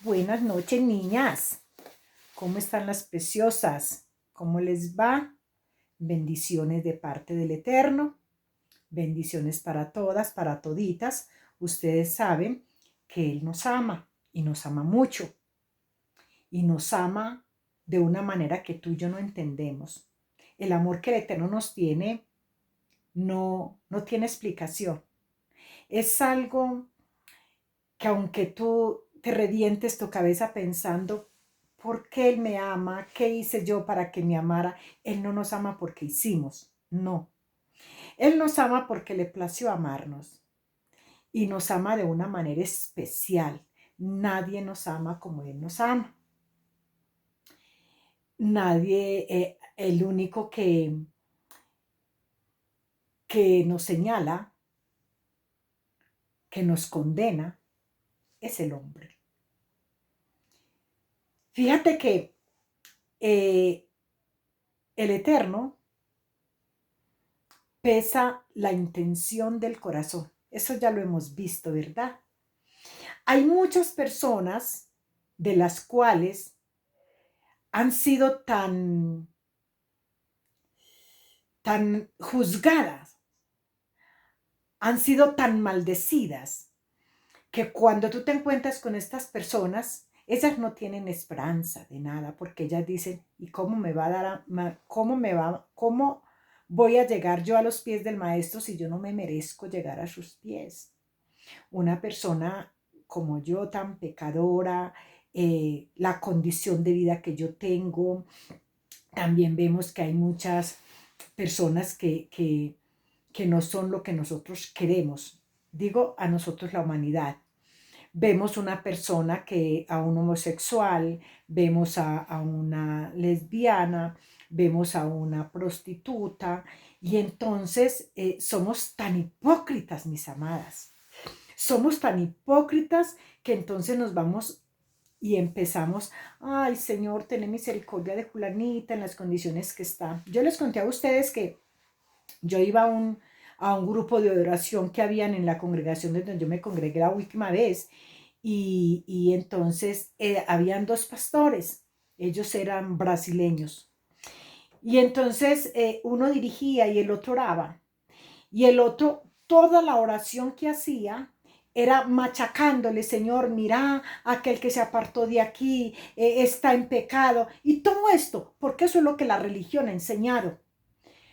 Buenas noches, niñas. ¿Cómo están las preciosas? ¿Cómo les va? Bendiciones de parte del Eterno. Bendiciones para todas, para toditas. Ustedes saben que Él nos ama y nos ama mucho. Y nos ama de una manera que tú y yo no entendemos. El amor que el Eterno nos tiene no tiene explicación. Es algo que aunque tú te revientes tu cabeza pensando, ¿por qué Él me ama? ¿Qué hice yo para que me amara? Él no nos ama porque hicimos, no. Él nos ama porque le plació amarnos y nos ama de una manera especial. Nadie nos ama como Él nos ama. Nadie, el único que nos señala, que nos condena, es el hombre. Fíjate que el Eterno pesa la intención del corazón. Eso ya lo hemos visto, ¿verdad? Hay muchas personas de las cuales han sido tan juzgadas, han sido tan maldecidas, que cuando tú te encuentras con estas personas, ellas no tienen esperanza de nada, porque ellas dicen, ¿y cómo me va a dar, cómo voy a llegar yo a los pies del maestro si yo no me merezco llegar a sus pies? Una persona como yo, tan pecadora, la condición de vida que yo tengo. También vemos que hay muchas personas que no son lo que nosotros queremos. Digo a nosotros la humanidad. Vemos una persona a un homosexual, vemos a una lesbiana, vemos a una prostituta, y entonces somos tan hipócritas, mis amadas. Somos tan hipócritas que entonces nos vamos y empezamos, ay Señor, ten misericordia de fulanita en las condiciones que está. Yo les conté a ustedes que yo iba a un grupo de oración que habían en la congregación donde yo me congregué la última vez, y entonces habían dos pastores, ellos eran brasileños, y entonces uno dirigía y el otro oraba. Y el otro, toda la oración que hacía era machacándole, Señor, mira, aquel que se apartó de aquí está en pecado. Y todo esto, porque eso es lo que la religión ha enseñado.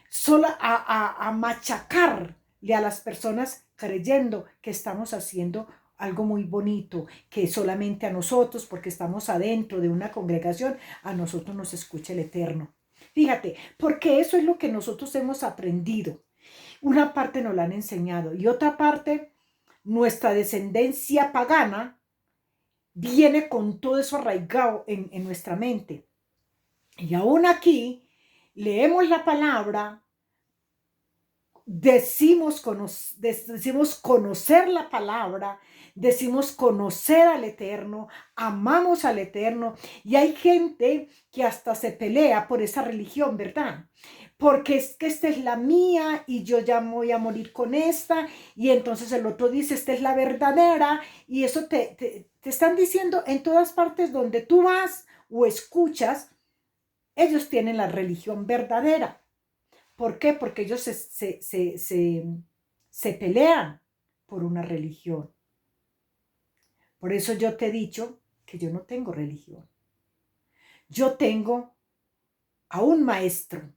Solo a machacarle a las personas creyendo que estamos haciendo algo muy bonito, que solamente a nosotros, porque estamos adentro de una congregación, a nosotros nos escucha el Eterno. Fíjate, porque eso es lo que nosotros hemos aprendido. Una parte nos la han enseñado y otra parte, nuestra descendencia pagana viene con todo eso arraigado en nuestra mente. Y aún aquí leemos la palabra, decimos conocer la palabra, decimos conocer al Eterno, amamos al Eterno, y hay gente que hasta se pelea por esa religión, ¿verdad? Porque es que esta es la mía y yo ya voy a morir con esta, y entonces el otro dice, esta es la verdadera, y eso te están diciendo en todas partes donde tú vas o escuchas, ellos tienen la religión verdadera. ¿Por qué? Porque ellos se pelean por una religión. Por eso yo te he dicho que yo no tengo religión. Yo tengo a un maestro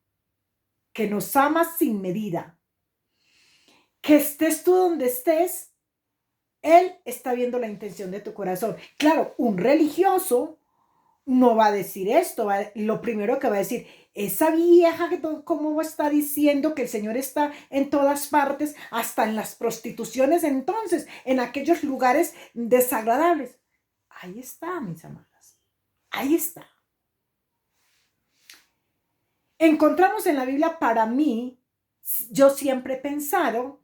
que nos ama sin medida. Que estés tú donde estés, él está viendo la intención de tu corazón. Claro, un religioso no va a decir esto, lo primero que va a decir, esa vieja, ¿cómo está diciendo que el Señor está en todas partes, hasta en las prostituciones, entonces, en aquellos lugares desagradables? Ahí está, mis amadas, ahí está. Encontramos en la Biblia, para mí, yo siempre he pensado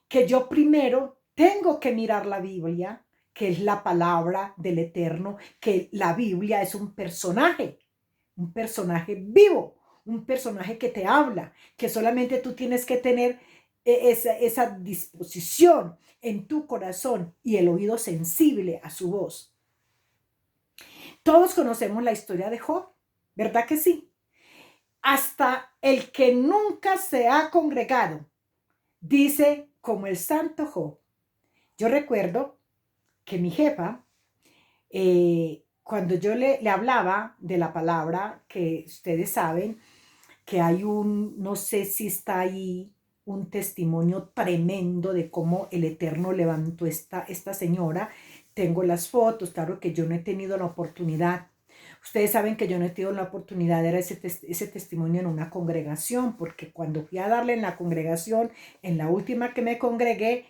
que yo primero tengo que mirar la Biblia, que es la palabra del Eterno, que la Biblia es un personaje vivo, un personaje que te habla, que solamente tú tienes que tener esa disposición en tu corazón y el oído sensible a su voz. Todos conocemos la historia de Job, ¿verdad que sí? Hasta el que nunca se ha congregado, dice como el santo Job. Yo recuerdo que mi jefa, cuando yo le hablaba de la palabra, que ustedes saben que hay no sé si está ahí, un testimonio tremendo de cómo el Eterno levantó esta señora. Tengo las fotos, claro que yo no he tenido la oportunidad. Ustedes saben que yo no he tenido la oportunidad de dar ese testimonio en una congregación, porque cuando fui a darle en la congregación, en la última que me congregué,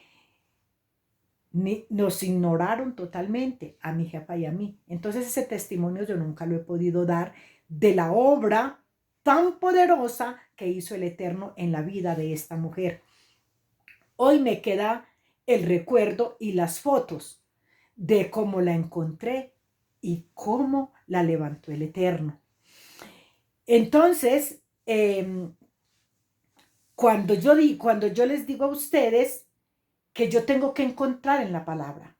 nos ignoraron totalmente a mi jefa y a mí. Entonces ese testimonio yo nunca lo he podido dar de la obra tan poderosa que hizo el Eterno en la vida de esta mujer. Hoy me queda el recuerdo y las fotos de cómo la encontré y cómo la levantó el Eterno. Entonces, cuando yo les digo a ustedes que yo tengo que encontrar en la palabra,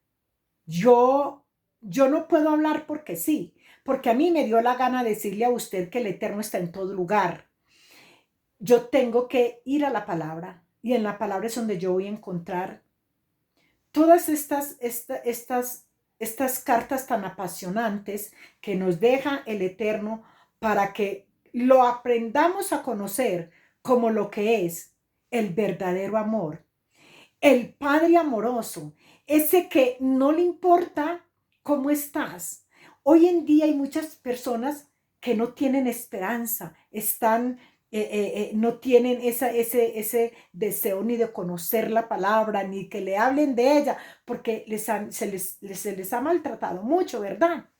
yo no puedo hablar porque sí, porque a mí me dio la gana decirle a usted que el Eterno está en todo lugar. Yo tengo que ir a la palabra y en la palabra es donde yo voy a encontrar todas estas cartas tan apasionantes que nos deja el Eterno para que lo aprendamos a conocer como lo que es el verdadero amor, el Padre amoroso, ese que no le importa cómo estás. Hoy en día hay muchas personas que no tienen esperanza, no tienen ese deseo ni de conocer la palabra, ni que le hablen de ella, porque se les ha maltratado mucho, ¿verdad?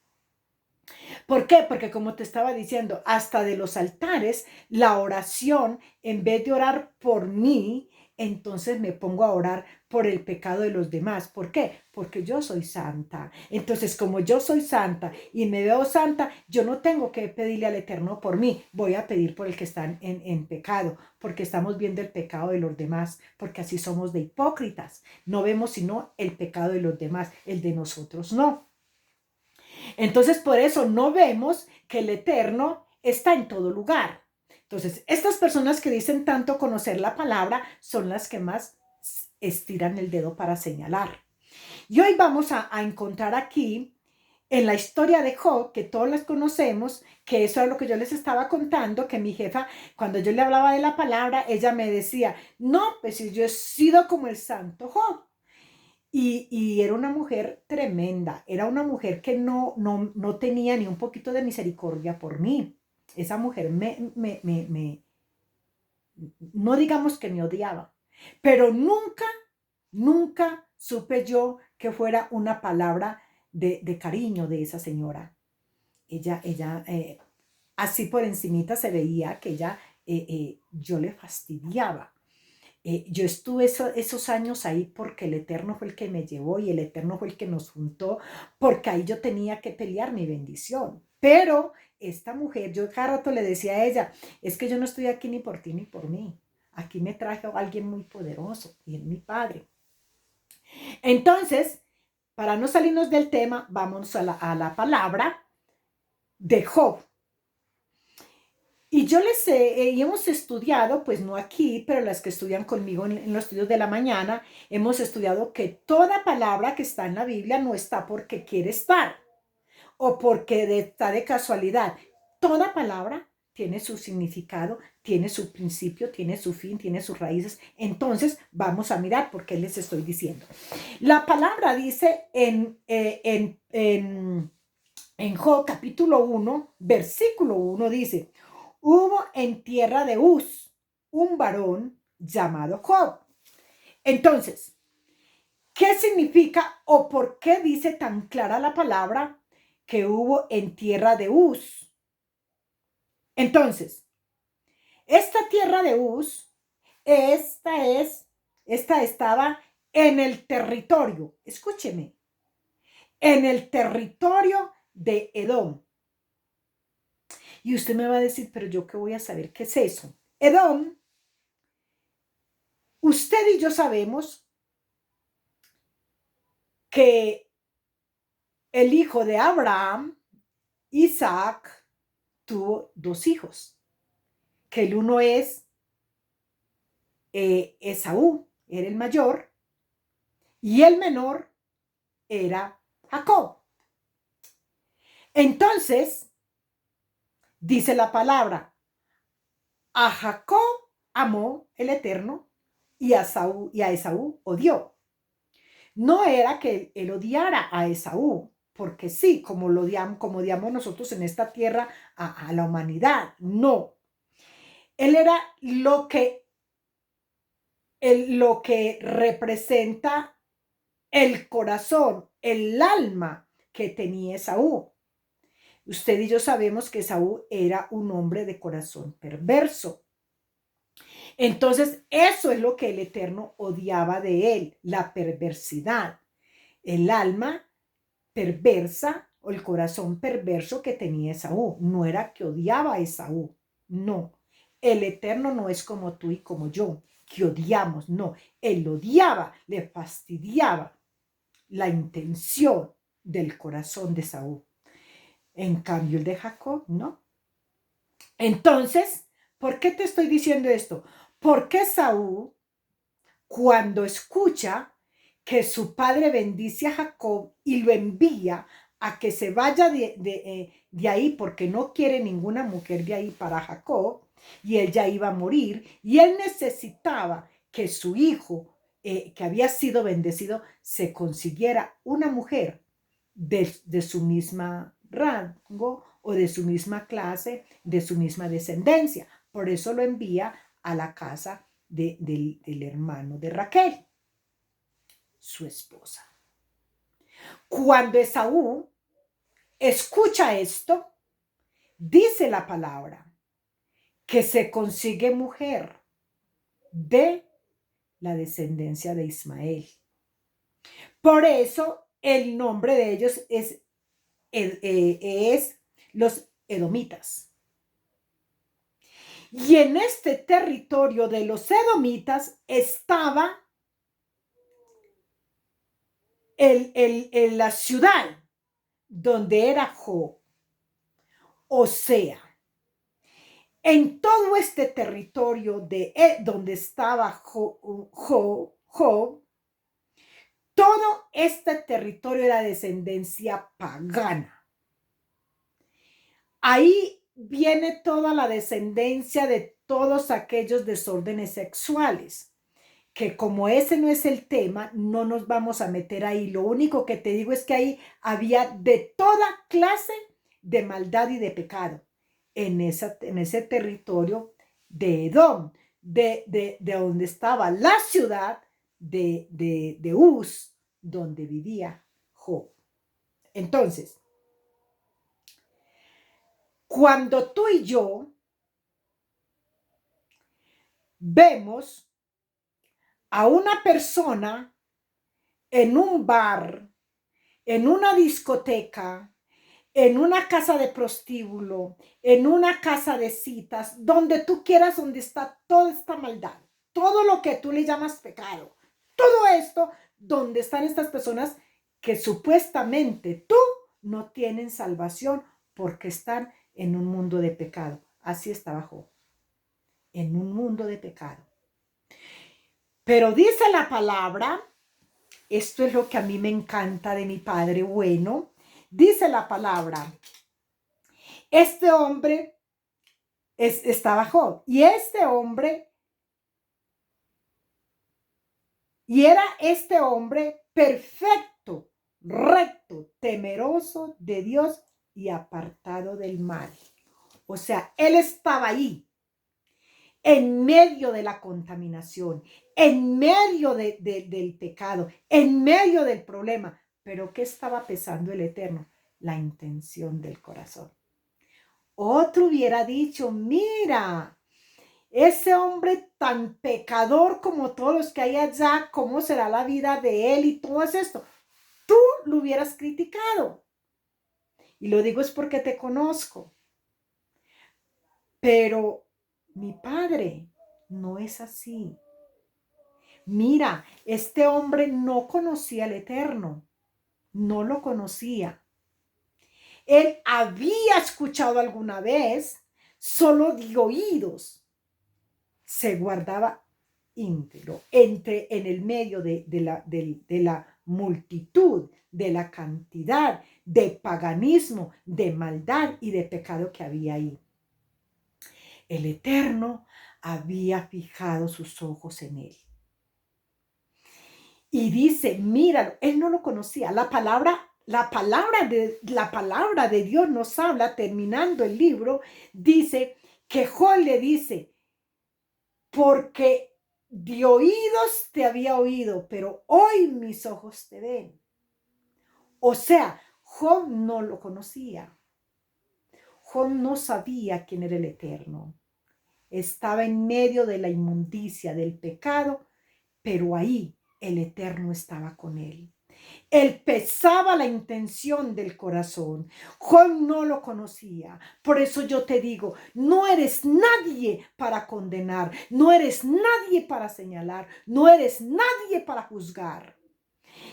¿Por qué? Porque como te estaba diciendo, hasta de los altares, la oración, en vez de orar por mí, entonces me pongo a orar por el pecado de los demás. ¿Por qué? Porque yo soy santa. Entonces, como yo soy santa y me veo santa, yo no tengo que pedirle al Eterno por mí. Voy a pedir por el que está en pecado, porque estamos viendo el pecado de los demás, porque así somos de hipócritas. No vemos sino el pecado de los demás, el de nosotros no. Entonces, por eso no vemos que el Eterno está en todo lugar. Entonces, estas personas que dicen tanto conocer la palabra son las que más estiran el dedo para señalar. Y hoy vamos a encontrar aquí en la historia de Job, que todos las conocemos, que eso es lo que yo les estaba contando, que mi jefa, cuando yo le hablaba de la palabra, ella me decía, no, pues si yo he sido como el santo Job. Y era una mujer tremenda, era una mujer que no tenía ni un poquito de misericordia por mí. Esa mujer no digamos que me odiaba, pero nunca supe yo que fuera una palabra de cariño de esa señora. Ella así por encimita se veía que yo le fastidiaba. Yo estuve esos años ahí porque el Eterno fue el que me llevó y el Eterno fue el que nos juntó, porque ahí yo tenía que pelear mi bendición. Pero esta mujer, yo cada rato le decía a ella, es que yo no estoy aquí ni por ti ni por mí. Aquí me trajo alguien muy poderoso y es mi padre. Entonces, para no salirnos del tema, vamos a la palabra de Job. Y yo y hemos estudiado, pues no aquí, pero las que estudian conmigo en los estudios de la mañana, hemos estudiado que toda palabra que está en la Biblia no está porque quiere estar o porque está de casualidad. Toda palabra tiene su significado, tiene su principio, tiene su fin, tiene sus raíces. Entonces, vamos a mirar por qué les estoy diciendo. La palabra dice en Job capítulo 1, versículo 1, dice, hubo en tierra de Uz un varón llamado Job. Entonces, ¿qué significa o por qué dice tan clara la palabra que hubo en tierra de Uz? Entonces, esta tierra de Uz, esta estaba en el territorio, escúcheme, en el territorio de Edom. Y usted me va a decir, pero yo qué voy a saber qué es eso. Edom, usted y yo sabemos que el hijo de Abraham Isaac tuvo dos hijos, que el uno es Esaú, era el mayor, y el menor era Jacob. Entonces, dice la palabra, a Jacob amó el Eterno y a Esaú odió. No era que él odiara a Esaú, porque sí, como como odiamos nosotros en esta tierra a la humanidad. No. Él era lo que representa el corazón, el alma que tenía Esaú. Usted y yo sabemos que Esaú era un hombre de corazón perverso. Entonces, eso es lo que el Eterno odiaba de él, la perversidad, el alma perversa o el corazón perverso que tenía Esaú. No era que odiaba a Esaú, no. El Eterno no es como tú y como yo, que odiamos, no. Él odiaba, le fastidiaba la intención del corazón de Esaú. En cambio, el de Jacob, no. Entonces, ¿por qué te estoy diciendo esto? Porque Esaú, cuando escucha que su padre bendice a Jacob y lo envía a que se vaya de ahí porque no quiere ninguna mujer de ahí para Jacob, y él ya iba a morir, y él necesitaba que su hijo, que había sido bendecido, se consiguiera una mujer de su misma rango o de su misma clase, de su misma descendencia. Por eso lo envía a la casa del hermano de Raquel, su esposa. Cuando Esaú escucha esto, dice la palabra que se consigue mujer de la descendencia de Ismael. Por eso el nombre de ellos es los edomitas. Y en este territorio de los edomitas estaba la ciudad donde era Job. O sea, en todo este territorio donde estaba Job, todo este territorio era descendencia pagana. Ahí viene toda la descendencia de todos aquellos desórdenes sexuales, que como ese no es el tema, no nos vamos a meter ahí. Lo único que te digo es que ahí había de toda clase de maldad y de pecado en ese territorio de Edom, de donde estaba la ciudad de Uz, donde vivía Job. Entonces, cuando tú y yo vemos a una persona en un bar, en una discoteca, en una casa de prostíbulo, en una casa de citas, donde tú quieras, donde está toda esta maldad, todo lo que tú le llamas pecado, todo esto, donde están estas personas que supuestamente tú no tienen salvación porque están en un mundo de pecado. Así estaba Job, en un mundo de pecado. Pero dice la palabra, esto es lo que a mí me encanta de mi Padre bueno, dice la palabra, este hombre estaba Job, y era este hombre perfecto, recto, temeroso de Dios y apartado del mal. O sea, él estaba ahí, en medio de la contaminación, en medio del pecado, en medio del problema. Pero ¿qué estaba pesando el Eterno? La intención del corazón. Otro hubiera dicho, mira, ese hombre tan pecador como todos los que hay allá, ¿cómo será la vida de él y todo esto? Tú lo hubieras criticado. Y lo digo es porque te conozco. Pero mi Padre no es así. Mira, este hombre no conocía al Eterno, no lo conocía. él había escuchado alguna vez, solo de oídos, se guardaba íntegro en el medio de la multitud, de la cantidad de paganismo, de maldad y de pecado que había ahí. El Eterno había fijado sus ojos en él. Y dice, míralo, él no lo conocía. La palabra de Dios nos habla, terminando el libro, dice que Job le dice, porque de oídos te había oído, pero hoy mis ojos te ven. O sea, Job no lo conocía. Job no sabía quién era el Eterno. Estaba en medio de la inmundicia, del pecado, pero ahí el Eterno estaba con él. Él pesaba la intención del corazón. Job no lo conocía. Por eso yo te digo, no eres nadie para condenar, no eres nadie para señalar, no eres nadie para juzgar.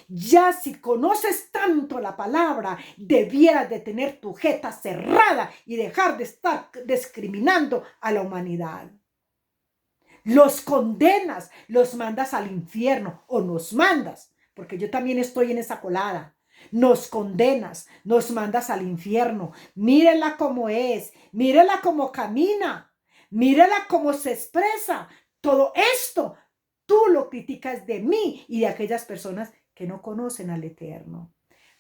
Ya si conoces tanto la palabra, debieras de tener tu jeta cerrada y dejar de estar discriminando a la humanidad. Los condenas, los mandas al infierno o nos mandas, porque yo también estoy en esa colada. Nos condenas, nos mandas al infierno. Mírela cómo es, mírela cómo camina, mírela cómo se expresa. Todo esto tú lo criticas de mí y de aquellas personas que no conocen al Eterno.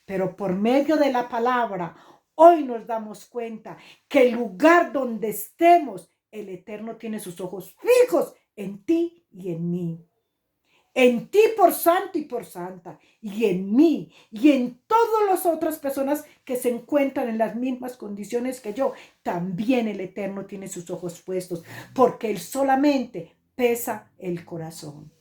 Pero por medio de la palabra, hoy nos damos cuenta que el lugar donde estemos, el Eterno tiene sus ojos fijos en ti y en mí. En ti por santo y por santa, y en mí, y en todas las otras personas que se encuentran en las mismas condiciones que yo. También el Eterno tiene sus ojos puestos, porque Él solamente pesa el corazón.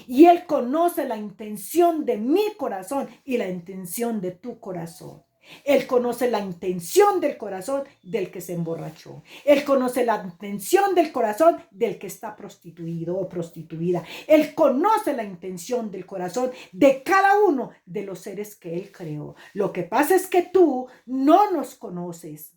Y Él conoce la intención de mi corazón y la intención de tu corazón. Él conoce la intención del corazón del que se emborrachó. Él conoce la intención del corazón del que está prostituido o prostituida. Él conoce la intención del corazón de cada uno de los seres que Él creó. Lo que pasa es que tú no nos conoces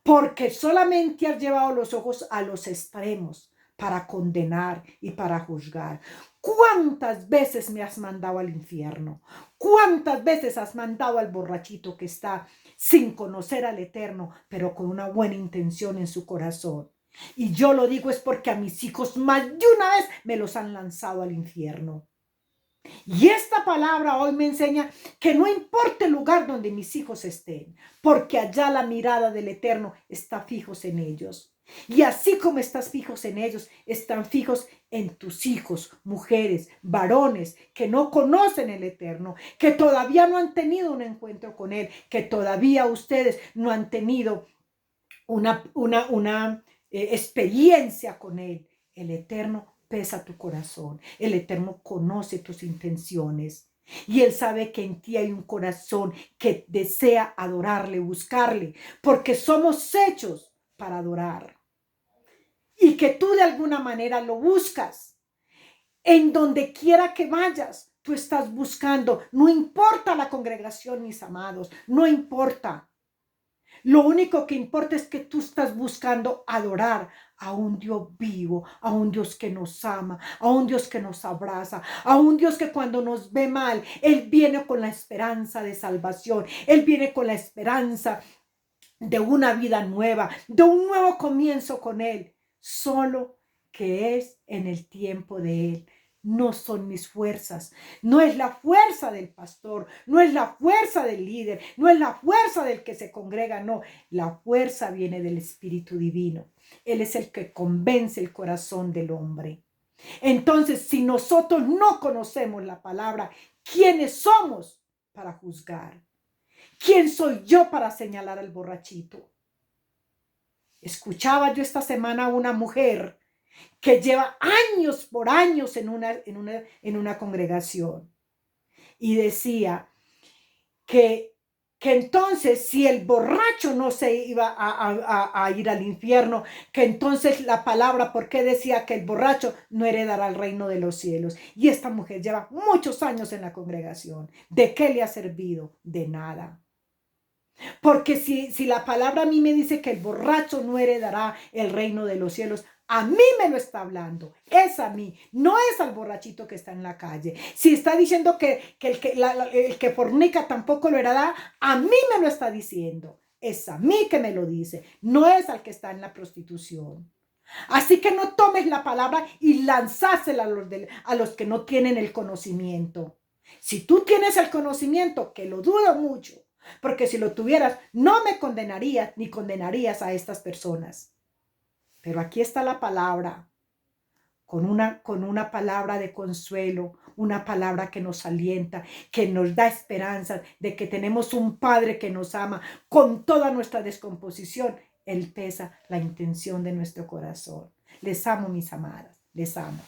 porque solamente has llevado los ojos a los extremos para condenar y para juzgar. ¿Cuántas veces me has mandado al infierno? ¿Cuántas veces has mandado al borrachito que está sin conocer al Eterno, pero con una buena intención en su corazón? Y yo lo digo es porque a mis hijos más de una vez me los han lanzado al infierno. Y esta palabra hoy me enseña que no importa el lugar donde mis hijos estén, porque allá la mirada del Eterno está fijos en ellos. Y así como estás fijos en ellos, están fijos en tus hijos, mujeres, varones que no conocen el Eterno, que todavía no han tenido un encuentro con Él, que todavía ustedes no han tenido una experiencia con Él. El Eterno pesa tu corazón. El Eterno conoce tus intenciones. Y Él sabe que en ti hay un corazón que desea adorarle, buscarle, porque somos hechos para adorar. Y que tú de alguna manera lo buscas. En donde quiera que vayas, tú estás buscando. No importa la congregación, mis amados, no importa. Lo único que importa es que tú estás buscando adorar a un Dios vivo, a un Dios que nos ama, a un Dios que nos abraza, a un Dios que cuando nos ve mal, Él viene con la esperanza de salvación, Él viene con la esperanza de una vida nueva, de un nuevo comienzo con Él, solo que es en el tiempo de Él. No son mis fuerzas, no es la fuerza del pastor, no es la fuerza del líder, no es la fuerza del que se congrega, no, la fuerza viene del Espíritu Divino. Él es el que convence el corazón del hombre. Entonces, si nosotros no conocemos la palabra, ¿quiénes somos para juzgar? ¿Quién soy yo para señalar al borrachito? Escuchaba yo esta semana a una mujer que lleva años por años en una congregación y decía que entonces si el borracho no se iba a ir al infierno, que entonces la palabra, ¿por qué decía que el borracho no heredará el reino de los cielos? Y esta mujer lleva muchos años en la congregación. ¿De qué le ha servido? De nada. Porque si la palabra a mí me dice que el borracho no heredará el reino de los cielos, a mí me lo está hablando, es a mí, no es al borrachito que está en la calle. Si está diciendo que el que fornica tampoco lo heredará, a mí me lo está diciendo. Es a mí que me lo dice, no es al que está en la prostitución. Así que no tomes la palabra y lanzásela a los que no tienen el conocimiento. Si tú tienes el conocimiento, que lo dudo mucho, porque si lo tuvieras, no me condenarías ni condenarías a estas personas. Pero aquí está la palabra, con una palabra de consuelo, una palabra que nos alienta, que nos da esperanza de que tenemos un Padre que nos ama con toda nuestra descomposición. Él pesa la intención de nuestro corazón. Les amo, mis amadas, les amo.